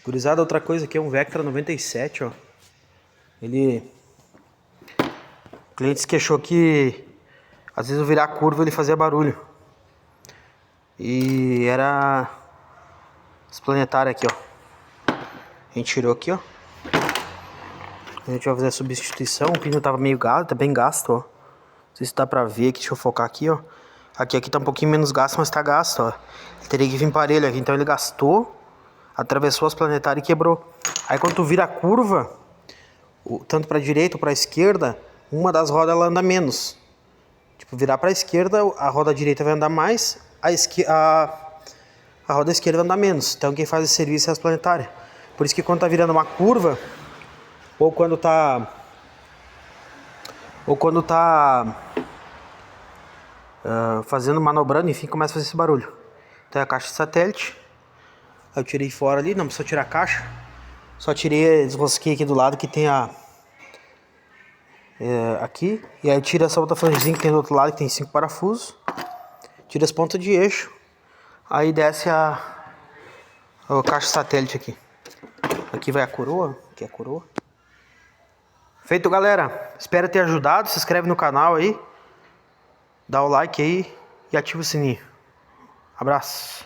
Gurizada, outra coisa aqui é um Vectra 97, ó. Ele... O cliente se queixou que às vezes eu virar a curva ele fazia barulho. E era... As planetárias aqui, ó. A gente tirou aqui, ó. A gente vai fazer a substituição. O pneu tava meio gasto, tá bem gasto, ó. Não sei se dá pra ver aqui, deixa eu focar aqui, ó. Aqui tá um pouquinho menos gasto, mas tá gasto, ó. Ele teria que vir parelho aqui, então ele gastou, atravessou as planetárias e quebrou. Aí quando tu vira a curva, tanto pra direita ou pra esquerda, uma das rodas ela anda menos. Tipo, virar pra esquerda, a roda direita vai andar mais, a roda esquerda vai andar menos. Então quem faz esse serviço é as planetárias. Por isso que quando tá virando uma curva, ou quando tá fazendo, manobrando, enfim, começa a fazer esse barulho. Então é a caixa de satélite. Aí eu tirei fora ali, não precisa tirar a caixa. Só tirei, desrosquei aqui do lado que tem aqui. E aí tira essa outra franjinha que tem do outro lado, que tem 5 parafusos. Tira as pontas de eixo. Aí desce a caixa de satélite aqui. Aqui vai a coroa. Aqui é a coroa. Feito, galera. Espero ter ajudado. Se inscreve no canal aí. Dá o like aí e ativa o sininho. Abraço.